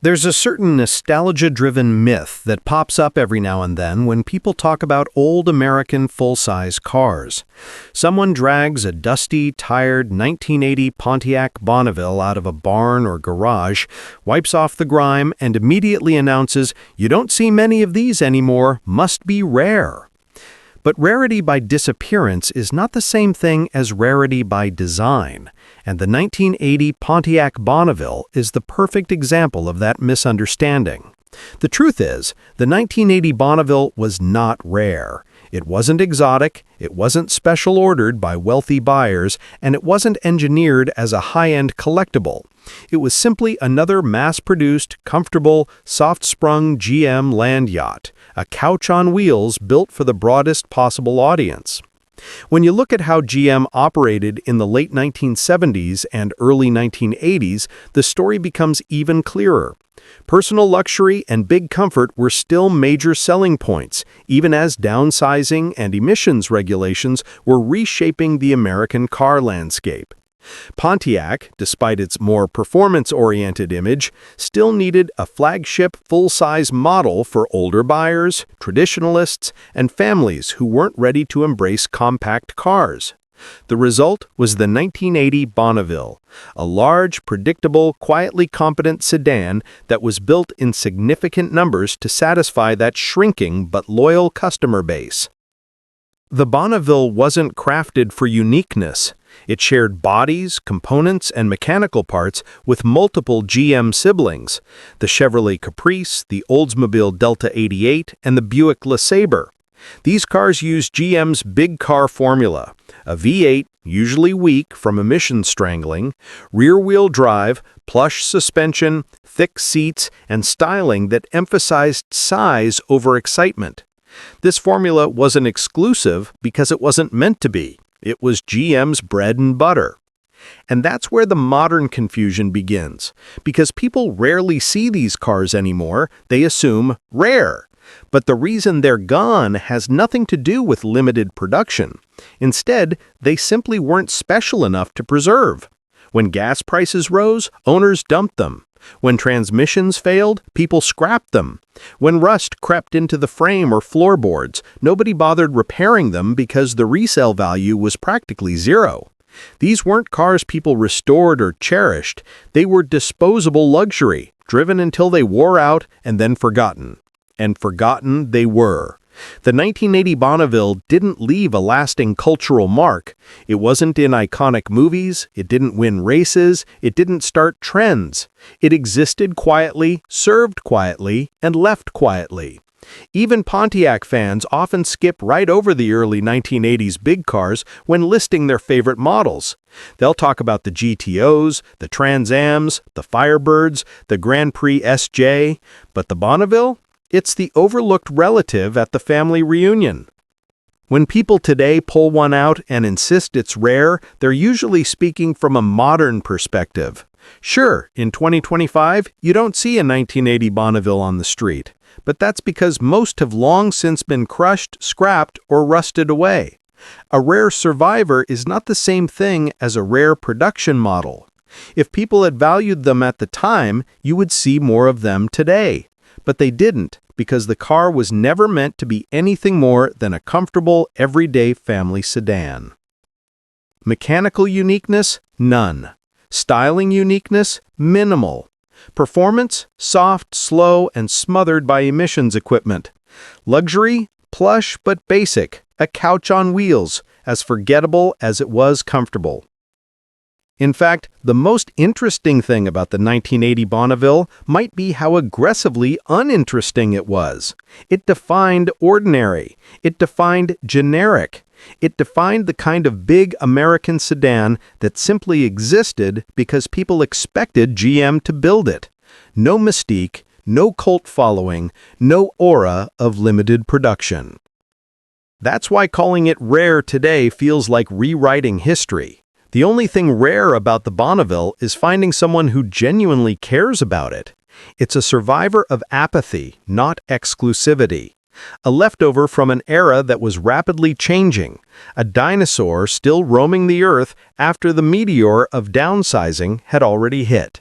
Speaker 1: There's a certain nostalgia-driven myth that pops up every now and then when people talk about old American full-size cars. Someone drags a dusty, tired 1980 Pontiac Bonneville out of a barn or garage, wipes off the grime, and immediately announces, "You don't see many of these anymore, must be rare." But rarity by disappearance is not the same thing as rarity by design, and the 1980 Pontiac Bonneville is the perfect example of that misunderstanding. The truth is, the 1980 Bonneville was not rare. It wasn't exotic, it wasn't special ordered by wealthy buyers, and it wasn't engineered as a high-end collectible. It was simply another mass-produced, comfortable, soft-sprung GM land yacht, a couch on wheels built for the broadest possible audience. When you look at how GM operated in the late 1970s and early 1980s, the story becomes even clearer. Personal luxury and big comfort were still major selling points, even as downsizing and emissions regulations were reshaping the American car landscape. Pontiac, despite its more performance-oriented image, still needed a flagship full-size model for older buyers, traditionalists, and families who weren't ready to embrace compact cars. The result was the 1980 Bonneville, a large, predictable, quietly competent sedan that was built in significant numbers to satisfy that shrinking but loyal customer base. The Bonneville wasn't crafted for uniqueness. It shared bodies, components, and mechanical parts with multiple GM siblings, the Chevrolet Caprice, the Oldsmobile Delta 88, and the Buick LeSabre. These cars used GM's big car formula, a V8, usually weak from emission strangling, rear-wheel drive, plush suspension, thick seats, and styling that emphasized size over excitement. This formula wasn't exclusive because it wasn't meant to be. It was GM's bread and butter. And that's where the modern confusion begins. Because people rarely see these cars anymore, they assume rare. But the reason they're gone has nothing to do with limited production. Instead, they simply weren't special enough to preserve. When gas prices rose, owners dumped them. When transmissions failed, people scrapped them. When rust crept into the frame or floorboards, nobody bothered repairing them because the resale value was practically zero. These weren't cars people restored or cherished. They were disposable luxury, driven until they wore out and then forgotten. And forgotten they were. The 1980 Bonneville didn't leave a lasting cultural mark. It wasn't in iconic movies, it didn't win races, it didn't start trends. It existed quietly, served quietly, and left quietly. Even Pontiac fans often skip right over the early 1980s big cars when listing their favorite models. They'll talk about the GTOs, the Trans Ams, the Firebirds, the Grand Prix SJ, but the Bonneville? It's the overlooked relative at the family reunion. When people today pull one out and insist it's rare, they're usually speaking from a modern perspective. Sure, in 2025, you don't see a 1980 Bonneville on the street, but that's because most have long since been crushed, scrapped, or rusted away. A rare survivor is not the same thing as a rare production model. If people had valued them at the time, you would see more of them today. But they didn't, because the car was never meant to be anything more than a comfortable, everyday family sedan. Mechanical uniqueness? None. Styling uniqueness? Minimal. Performance? Soft, slow, and smothered by emissions equipment. Luxury? Plush but basic. A couch on wheels, as forgettable as it was comfortable. In fact, the most interesting thing about the 1980 Bonneville might be how aggressively uninteresting it was. It defined ordinary. It defined generic. It defined the kind of big American sedan that simply existed because people expected GM to build it. No mystique, no cult following, no aura of limited production. That's why calling it rare today feels like rewriting history. The only thing rare about the Bonneville is finding someone who genuinely cares about it. It's a survivor of apathy, not exclusivity. A leftover from an era that was rapidly changing. A dinosaur still roaming the earth after the meteor of downsizing had already hit.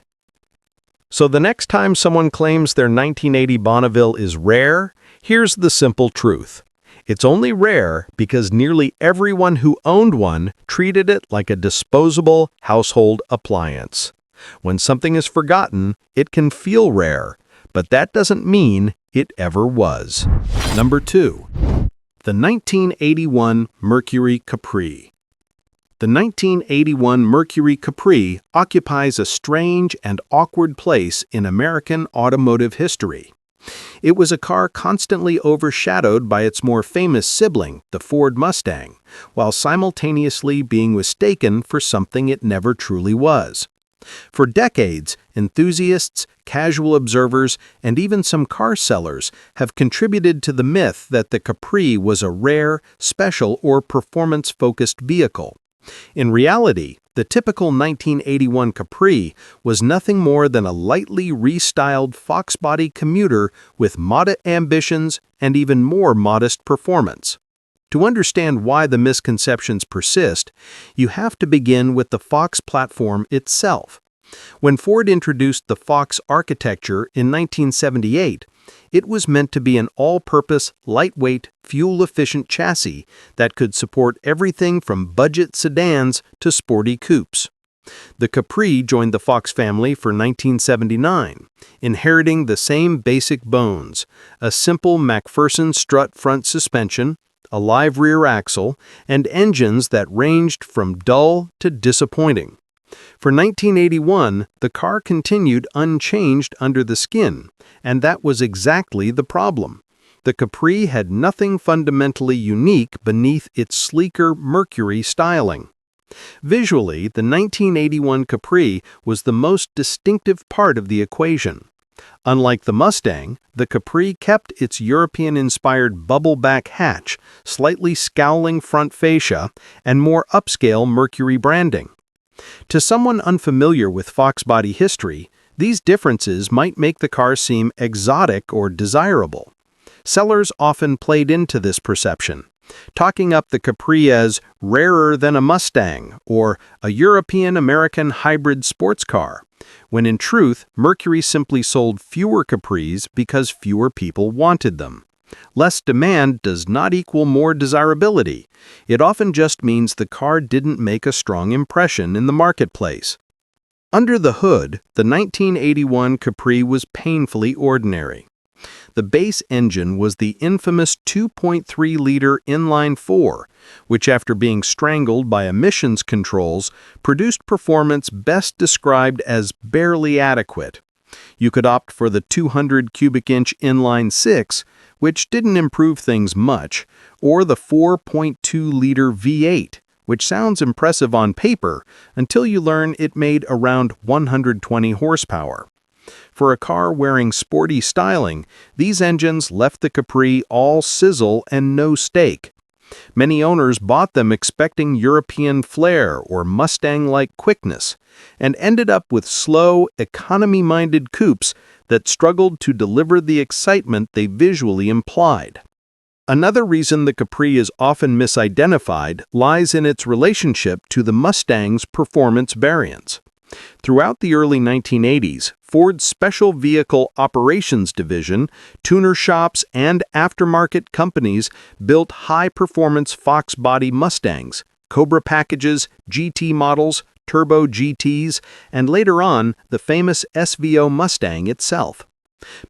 Speaker 1: So the next time someone claims their 1980 Bonneville is rare, here's the simple truth. It's only rare because nearly everyone who owned one treated it like a disposable household appliance. When something is forgotten, it can feel rare, but that doesn't mean it ever was. Number 2. The 1981 Mercury Capri. The 1981 Mercury Capri occupies a strange and awkward place in American automotive history. It was a car constantly overshadowed by its more famous sibling, the Ford Mustang, while simultaneously being mistaken for something it never truly was. For decades, enthusiasts, casual observers, and even some car sellers have contributed to the myth that the Capri was a rare, special, or performance-focused vehicle. In reality, the typical 1981 Capri was nothing more than a lightly restyled fox-body commuter with modest ambitions and even more modest performance. To understand why the misconceptions persist, you have to begin with the Fox platform itself. When Ford introduced the Fox architecture in 1978, it was meant to be an all-purpose, lightweight, fuel-efficient chassis that could support everything from budget sedans to sporty coupes. The Capri joined the Fox family for 1979, inheriting the same basic bones: a simple MacPherson strut front suspension, a live rear axle, and engines that ranged from dull to disappointing. For 1981, the car continued unchanged under the skin, and that was exactly the problem. The Capri had nothing fundamentally unique beneath its sleeker Mercury styling. Visually, the 1981 Capri was the most distinctive part of the equation. Unlike the Mustang, the Capri kept its European-inspired bubble-back hatch, slightly scowling front fascia, and more upscale Mercury branding. To someone unfamiliar with Fox body history, these differences might make the car seem exotic or desirable. Sellers often played into this perception, talking up the Capri as rarer than a Mustang or a European-American hybrid sports car, when in truth, Mercury simply sold fewer Capris because fewer people wanted them. Less demand does not equal more desirability. It often just means the car didn't make a strong impression in the marketplace. Under the hood, the 1981 Capri was painfully ordinary. The base engine was the infamous 2.3-liter inline-4, which after being strangled by emissions controls, produced performance best described as barely adequate. You could opt for the 200 cubic inch inline-6, which didn't improve things much, or the 4.2-liter V8, which sounds impressive on paper until you learn it made around 120 horsepower. For a car wearing sporty styling, these engines left the Capri all sizzle and no steak. Many owners bought them expecting European flair or Mustang-like quickness, and ended up with slow, economy-minded coupes that struggled to deliver the excitement they visually implied. Another reason the Capri is often misidentified lies in its relationship to the Mustang's performance variants. Throughout the early 1980s, Ford's Special Vehicle Operations Division, tuner shops, and aftermarket companies built high-performance Fox body Mustangs, Cobra packages, GT models, Turbo GTs, and later on, the famous SVO Mustang itself.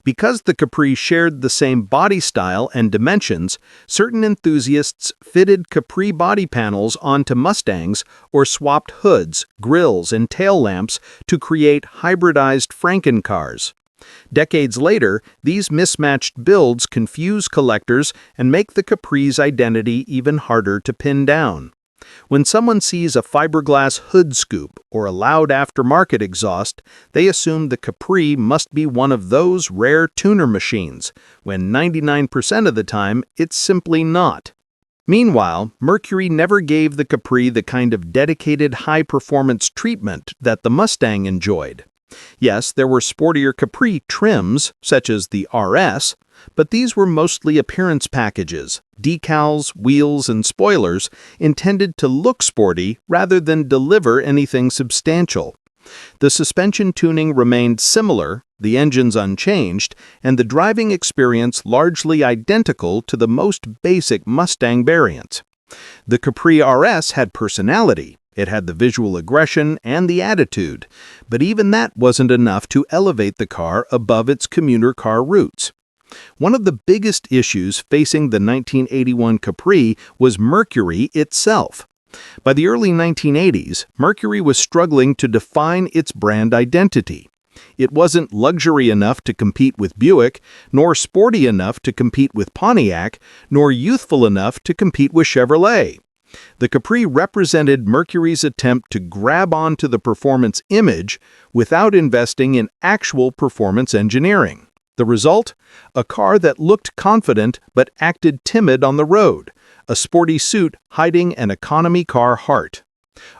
Speaker 1: Because the Capri shared the same body style and dimensions, certain enthusiasts fitted Capri body panels onto Mustangs or swapped hoods, grills, and tail lamps to create hybridized Franken-cars. Decades later, these mismatched builds confuse collectors and make the Capri's identity even harder to pin down. When someone sees a fiberglass hood scoop or a loud aftermarket exhaust, they assume the Capri must be one of those rare tuner machines, when 99% of the time it's simply not. Meanwhile, Mercury never gave the Capri the kind of dedicated high-performance treatment that the Mustang enjoyed. Yes, there were sportier Capri trims, such as the RS, but these were mostly appearance packages, decals, wheels, and spoilers intended to look sporty rather than deliver anything substantial. The suspension tuning remained similar, the engines unchanged, and the driving experience largely identical to the most basic Mustang variants. The Capri RS had personality. It had the visual aggression and the attitude, but even that wasn't enough to elevate the car above its commuter car roots. One of the biggest issues facing the 1981 Capri was Mercury itself. By the early 1980s, Mercury was struggling to define its brand identity. It wasn't luxury enough to compete with Buick, nor sporty enough to compete with Pontiac, nor youthful enough to compete with Chevrolet. The Capri represented Mercury's attempt to grab onto the performance image without investing in actual performance engineering. The result? A car that looked confident but acted timid on the road, a sporty suit hiding an economy car heart.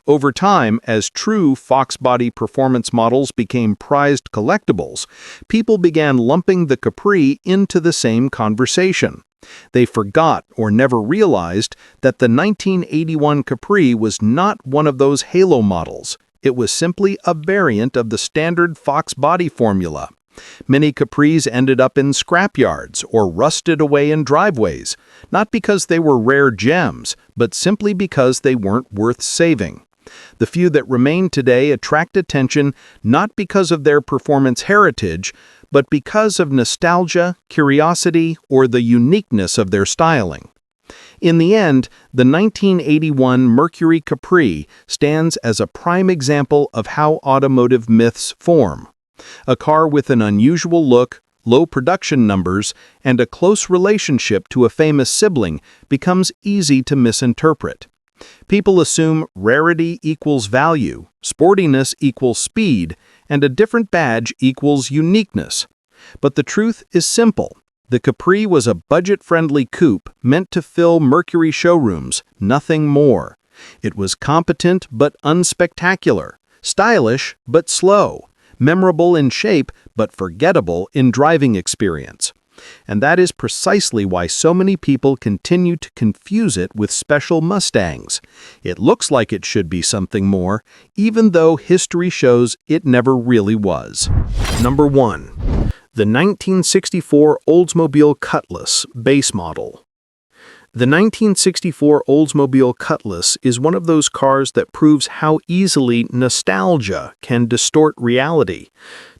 Speaker 1: Over time, as true Fox body performance models became prized collectibles, people began lumping the Capri into the same conversation. They forgot or never realized that the 1981 Capri was not one of those halo models. It was simply a variant of the standard Fox body formula. Many Capris ended up in scrapyards or rusted away in driveways, not because they were rare gems, but simply because they weren't worth saving. The few that remain today attract attention not because of their performance heritage, but because of nostalgia, curiosity, or the uniqueness of their styling. In the end, the 1981 Mercury Capri stands as a prime example of how automotive myths form. A car with an unusual look, low production numbers, and a close relationship to a famous sibling becomes easy to misinterpret. People assume rarity equals value, sportiness equals speed, and a different badge equals uniqueness. But the truth is simple. The Capri was a budget-friendly coupe meant to fill Mercury showrooms, nothing more. It was competent but unspectacular, stylish but slow, memorable in shape but forgettable in driving experience. And that is precisely why so many people continue to confuse it with special Mustangs. It looks like it should be something more, even though history shows it never really was. Number 1. The 1964 Oldsmobile Cutlass base model. The 1964 Oldsmobile Cutlass is one of those cars that proves how easily nostalgia can distort reality.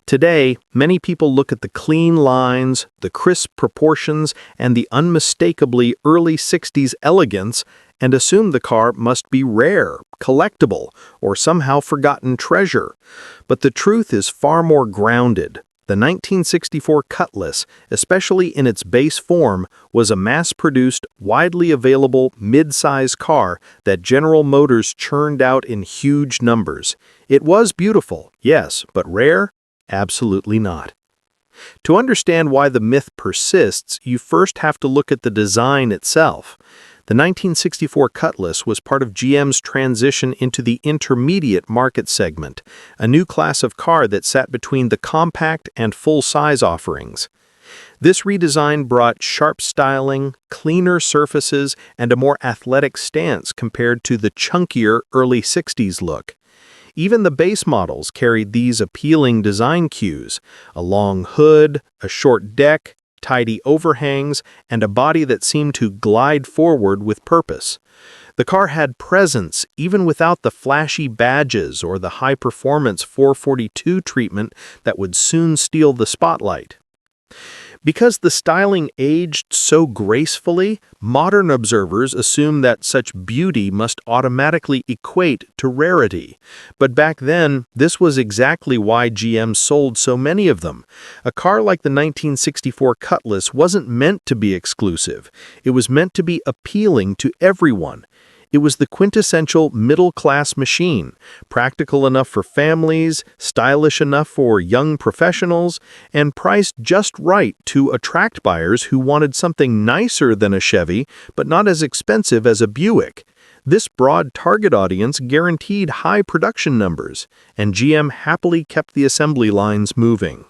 Speaker 1: Today, many people look at the clean lines, the crisp proportions, and the unmistakably early 60s elegance and assume the car must be rare, collectible, or somehow forgotten treasure. But the truth is far more grounded. The 1964 Cutlass, especially in its base form, was a mass-produced, widely available mid-size car that General Motors churned out in huge numbers. It was beautiful, yes, but rare? Absolutely not. To understand why the myth persists, you first have to look at the design itself. The 1964 Cutlass was part of GM's transition into the intermediate market segment, a new class of car that sat between the compact and full-size offerings. This redesign brought sharp styling, cleaner surfaces, and a more athletic stance compared to the chunkier early 60s look. Even the base models carried these appealing design cues: a long hood, a short deck, tidy overhangs, and a body that seemed to glide forward with purpose. The car had presence even without the flashy badges or the high-performance 442 treatment that would soon steal the spotlight. Because the styling aged so gracefully, modern observers assume that such beauty must automatically equate to rarity. But back then, this was exactly why GM sold so many of them. A car like the 1964 Cutlass wasn't meant to be exclusive. It was meant to be appealing to everyone. It was the quintessential middle-class machine, practical enough for families, stylish enough for young professionals, and priced just right to attract buyers who wanted something nicer than a Chevy, but not as expensive as a Buick. This broad target audience guaranteed high production numbers, and GM happily kept the assembly lines moving.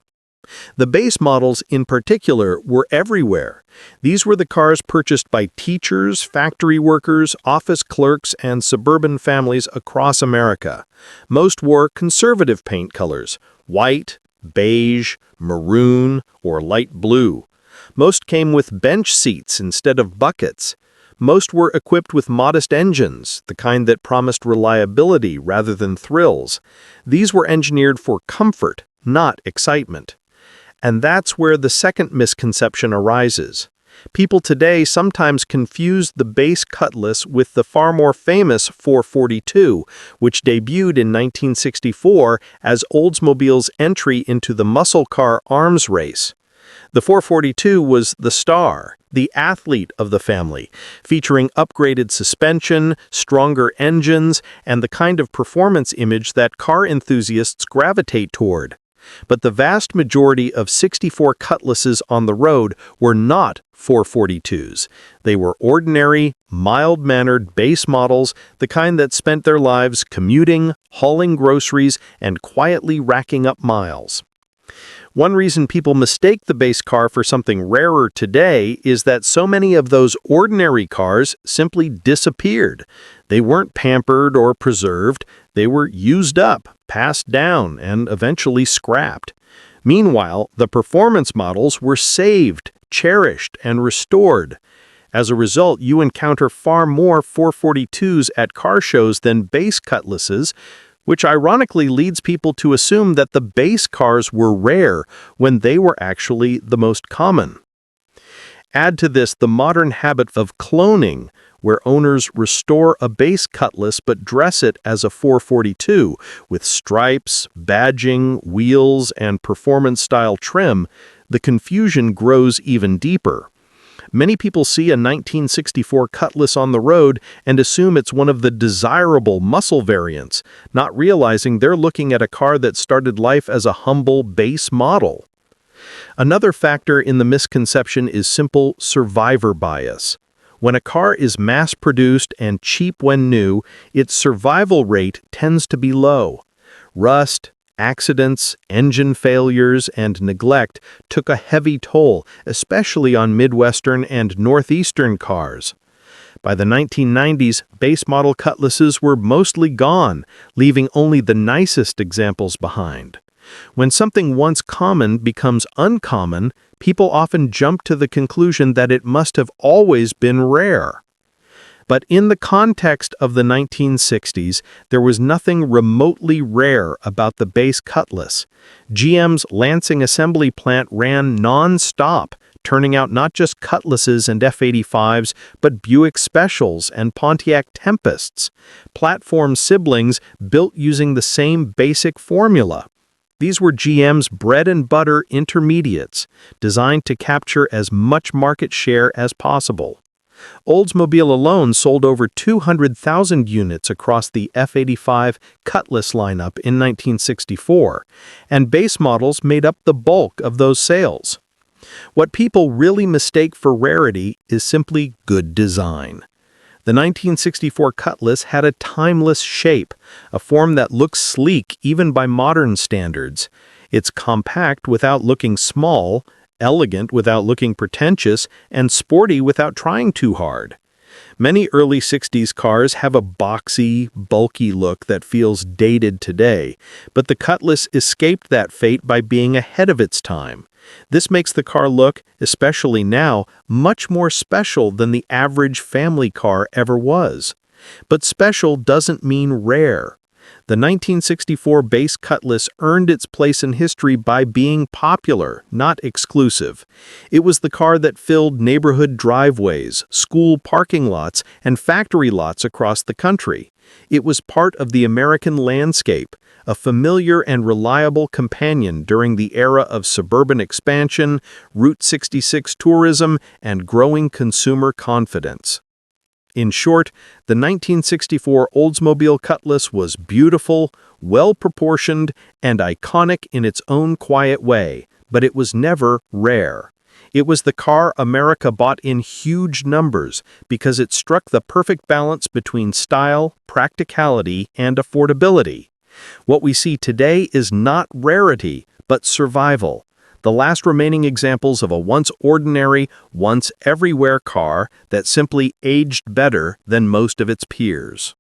Speaker 1: The base models, in particular, were everywhere. These were the cars purchased by teachers, factory workers, office clerks, and suburban families across America. Most wore conservative paint colors: white, beige, maroon, or light blue. Most came with bench seats instead of buckets. Most were equipped with modest engines, the kind that promised reliability rather than thrills. These were engineered for comfort, not excitement. And that's where the second misconception arises. People today sometimes confuse the base Cutlass with the far more famous 442, which debuted in 1964 as Oldsmobile's entry into the muscle car arms race. The 442 was the star, the athlete of the family, featuring upgraded suspension, stronger engines, and the kind of performance image that car enthusiasts gravitate toward. But the vast majority of 64 Cutlasses on the road were not 442s. They were ordinary, mild-mannered base models, the kind that spent their lives commuting, hauling groceries, and quietly racking up miles. One reason people mistake the base car for something rarer today is that so many of those ordinary cars simply disappeared. They weren't pampered or preserved. They were used up, passed down, and eventually scrapped. Meanwhile, the performance models were saved, cherished, and restored. As a result, you encounter far more 442s at car shows than base Cutlasses, which ironically leads people to assume that the base cars were rare when they were actually the most common. Add to this the modern habit of cloning, where owners restore a base Cutlass but dress it as a 442 with stripes, badging, wheels, and performance-style trim. The confusion grows even deeper. Many people see a 1964 Cutlass on the road and assume it's one of the desirable muscle variants, not realizing they're looking at a car that started life as a humble base model. Another factor in the misconception is simple survivor bias. When a car is mass-produced and cheap when new, its survival rate tends to be low. Rust, accidents, engine failures, and neglect took a heavy toll, especially on Midwestern and Northeastern cars. By the 1990s, base model Cutlasses were mostly gone, leaving only the nicest examples behind. When something once common becomes uncommon, people often jump to the conclusion that it must have always been rare. But in the context of the 1960s, there was nothing remotely rare about the base Cutlass. GM's Lansing assembly plant ran non-stop, turning out not just Cutlasses and F-85s, but Buick Specials and Pontiac Tempests, platform siblings built using the same basic formula. These were GM's bread-and-butter intermediates, designed to capture as much market share as possible. Oldsmobile alone sold over 200,000 units across the F-85 Cutlass lineup in 1964, and base models made up the bulk of those sales. What people really mistake for rarity is simply good design. The 1964 Cutlass had a timeless shape, a form that looks sleek even by modern standards. It's compact without looking small, elegant without looking pretentious, and sporty without trying too hard. Many early 60s cars have a boxy, bulky look that feels dated today, but the Cutlass escaped that fate by being ahead of its time. This makes the car look, especially now, much more special than the average family car ever was. But special doesn't mean rare. The 1964 base Cutlass earned its place in history by being popular, not exclusive. It was the car that filled neighborhood driveways, school parking lots, and factory lots across the country. It was part of the American landscape, a familiar and reliable companion during the era of suburban expansion, Route 66 tourism, and growing consumer confidence. In short, the 1964 Oldsmobile Cutlass was beautiful, well-proportioned, and iconic in its own quiet way, but it was never rare. It was the car America bought in huge numbers because it struck the perfect balance between style, practicality, and affordability. What we see today is not rarity, but survival. The last remaining examples of a once ordinary, once everywhere car that simply aged better than most of its peers.